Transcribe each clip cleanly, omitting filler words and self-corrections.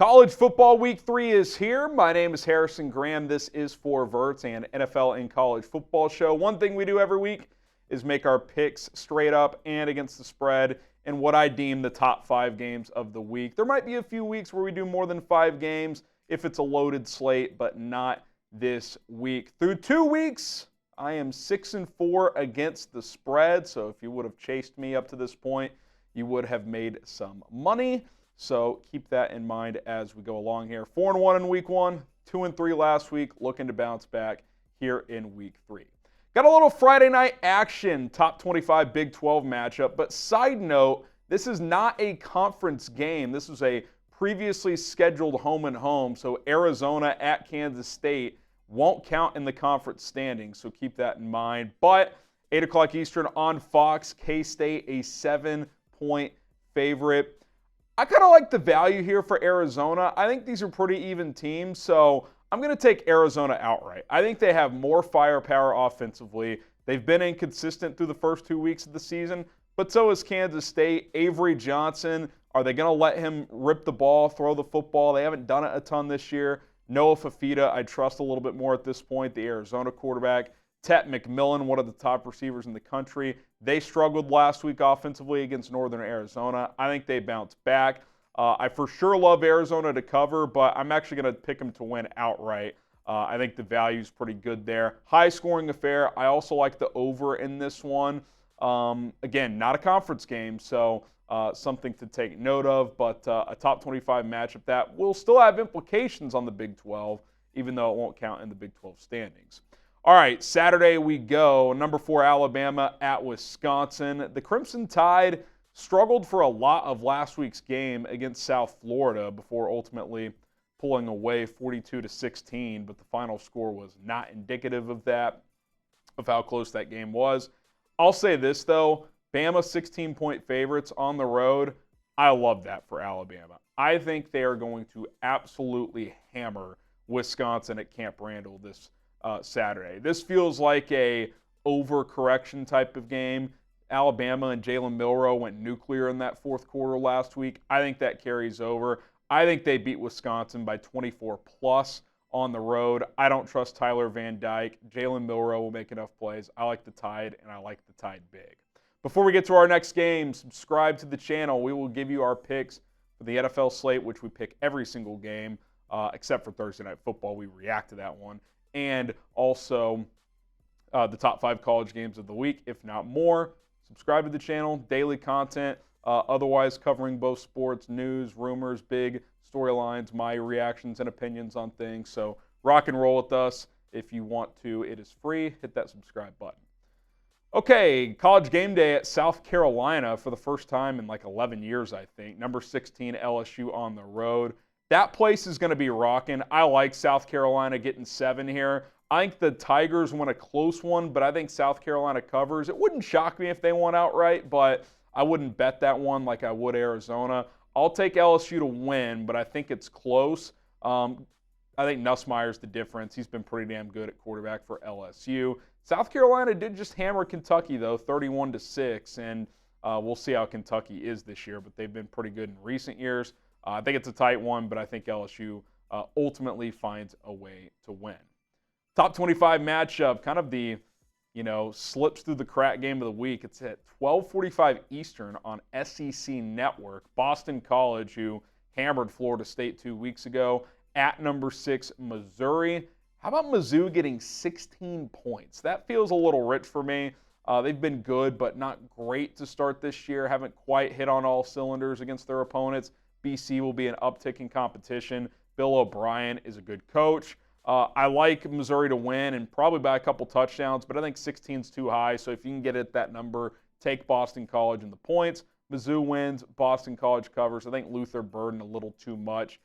College football week 3 is here. My name is Harrison Graham. This is for Verts and NFL in College Football Show. One thing we do every week is make our picks straight up and against the spread in what I deem the top 5 games of the week. There might be a few weeks where we do more than 5 games if it's a loaded slate, but not this week. Through 2 weeks, I am 6-4 against the spread. So if you would have chased me up to this point, you would have made some money. So keep that in mind as we go along here. 4-1 in week 1, 2-3 last week, looking to bounce back here in week 3. Got a little Friday night action, top 25 Big 12 matchup. But side note, this is not a conference game. This is a previously scheduled home and home. So Arizona at Kansas State won't count in the conference standings. So keep that in mind. But 8 o'clock Eastern on Fox, K-State a 7-point favorite. I kind of like the value here for Arizona. I think these are pretty even teams, so I'm going to take Arizona outright. I think they have more firepower offensively. They've been inconsistent through the first 2 weeks of the season, but so is Kansas State. Avery Johnson, are they going to let him rip the ball, throw the football? They haven't done it a ton this year. Noah Fifita, I trust a little bit more at this point, the Arizona quarterback. Tet McMillan, one of the top receivers in the country. They struggled last week offensively against Northern Arizona. I think they bounce back. I for sure love Arizona to cover, but I'm actually going to pick them to win outright. I think the value is pretty good there. High-scoring affair. I also like the over in this one. Again, not a conference game, so something to take note of, but a top 25 matchup that will still have implications on the Big 12, even though it won't count in the Big 12 standings. All right, Saturday we go. Number 4 Alabama at Wisconsin. The Crimson Tide struggled for a lot of last week's game against South Florida before ultimately pulling away 42-16, but the final score was not indicative of that, of how close that game was. I'll say this, though. Bama 16-point favorites on the road. I love that for Alabama. I think they are going to absolutely hammer Wisconsin at Camp Randall this Saturday. This feels like a overcorrection type of game. Alabama and Jalen Milroe went nuclear in that fourth quarter last week. I think that carries over. I think they beat Wisconsin by 24+ on the road. I don't trust Tyler Van Dyke. Jalen Milroe will make enough plays. I like the Tide, and I like the Tide big. Before we get to our next game, subscribe to the channel. We will give you our picks for the NFL slate, which we pick every single game, except for Thursday Night Football. We react to that one. And also the top 5 college games of the week, if not more. Subscribe to the channel, daily content, otherwise covering both sports, news, rumors, big storylines, my reactions and opinions on things. So rock and roll with us if you want to. It is free. Hit that subscribe button. Okay, college game day at South Carolina for the first time in like 11 years, I think. Number 16 LSU on the road. That place is going to be rocking. I like South Carolina getting 7 here. I think the Tigers won a close one, but I think South Carolina covers. It wouldn't shock me if they won outright, but I wouldn't bet that one like I would Arizona. I'll take LSU to win, but I think it's close. I think Nussmeier's the difference. He's been pretty damn good at quarterback for LSU. South Carolina did just hammer Kentucky, though, 31-6, and we'll see how Kentucky is this year, but they've been pretty good in recent years. I think it's a tight one, but I think LSU ultimately finds a way to win. Top 25 matchup, kind of the, slips through the crack game of the week. It's at 12:45 Eastern on SEC Network. Boston College, who hammered Florida State 2 weeks ago, at number 6 Missouri. How about Mizzou getting 16 points? That feels a little rich for me. They've been good, but not great to start this year. Haven't quite hit on all cylinders against their opponents. BC will be an uptick in competition. Bill O'Brien is a good coach. I like Missouri to win and probably by a couple touchdowns, but I think 16 is too high. So if you can get at that number, take Boston College and the points. Mizzou wins, Boston College covers. I think Luther burdened a little too much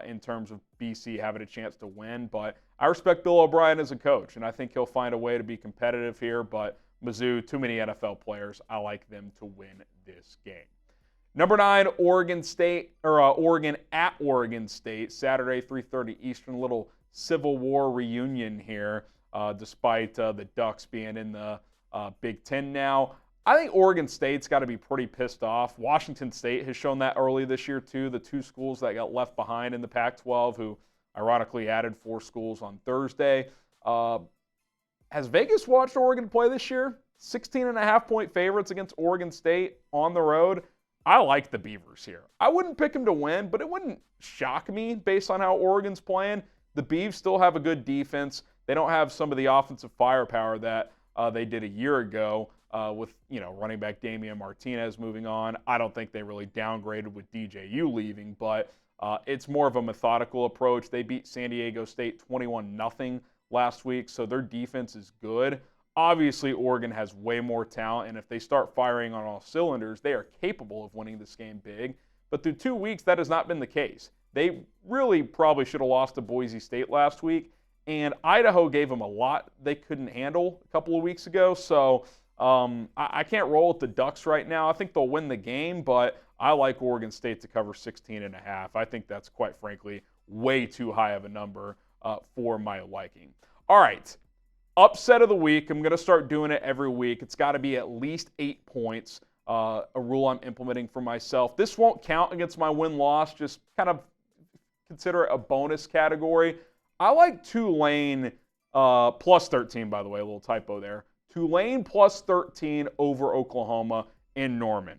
in terms of BC having a chance to win. But I respect Bill O'Brien as a coach, and I think he'll find a way to be competitive here. But Mizzou, too many NFL players. I like them to win this game. Number 9, Oregon at Oregon State, Saturday, 3:30 Eastern. Little Civil War reunion here, despite the Ducks being in the Big Ten now. I think Oregon State's got to be pretty pissed off. Washington State has shown that early this year, too. The two schools that got left behind in the Pac-12, who ironically added 4 schools on Thursday. Has Vegas watched Oregon play this year? 16.5-point favorites against Oregon State on the road. I like the Beavers here. I wouldn't pick them to win, but it wouldn't shock me based on how Oregon's playing. The Beavs still have a good defense. They don't have some of the offensive firepower that they did a year ago with running back Damian Martinez moving on. I don't think they really downgraded with DJU leaving, but it's more of a methodical approach. They beat San Diego State 21-0 last week, so their defense is good. Obviously, Oregon has way more talent, and if they start firing on all cylinders, they are capable of winning this game big. But through 2 weeks, that has not been the case. They really probably should have lost to Boise State last week, and Idaho gave them a lot they couldn't handle a couple of weeks ago. So I can't roll with the Ducks right now. I think they'll win the game, but I like Oregon State to cover 16.5. I think that's, quite frankly, way too high of a number for my liking. All right. Upset of the week. I'm going to start doing it every week. It's got to be at least 8 points, a rule I'm implementing for myself. This won't count against my win-loss. Just kind of consider it a bonus category. I like Tulane plus 13, by the way, a little typo there. Tulane plus 13 over Oklahoma in Norman.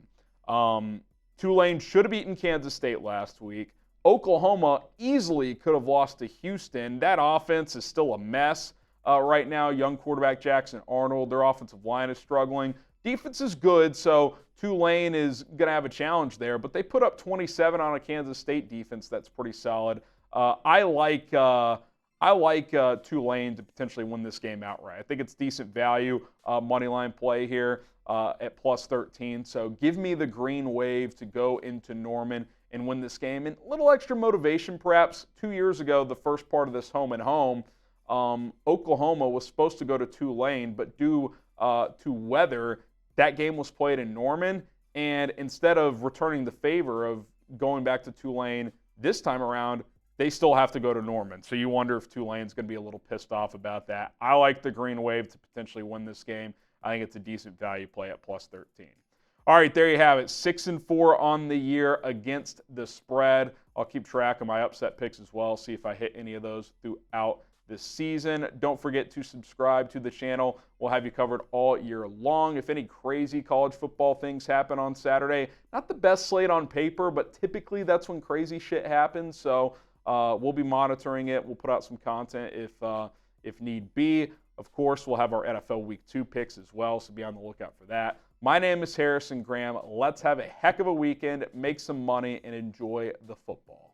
Tulane should have beaten Kansas State last week. Oklahoma easily could have lost to Houston. That offense is still a mess. Right now, young quarterback Jackson Arnold, their offensive line is struggling. Defense is good, so Tulane is going to have a challenge there. But they put up 27 on a Kansas State defense that's pretty solid. I like Tulane to potentially win this game outright. I think it's decent value money line play here at plus 13. So give me the green wave to go into Norman and win this game. And a little extra motivation, perhaps. 2 years ago, the first part of this home and home, Oklahoma was supposed to go to Tulane, but due to weather, that game was played in Norman. And instead of returning the favor of going back to Tulane this time around, they still have to go to Norman. So you wonder if Tulane's going to be a little pissed off about that. I like the green wave to potentially win this game. I think it's a decent value play at plus 13. All right, there you have it. 6-4 on the year against the spread. I'll keep track of my upset picks as well, see if I hit any of those throughout this season. Don't forget to subscribe to the channel. We'll have you covered all year long. If any crazy college football things happen on Saturday, not the best slate on paper, but typically that's when crazy shit happens. So we'll be monitoring it. We'll put out some content if need be. Of course, we'll have our NFL Week 2 picks as well, so be on the lookout for that. My name is Harrison Graham. Let's have a heck of a weekend, make some money, and enjoy the football.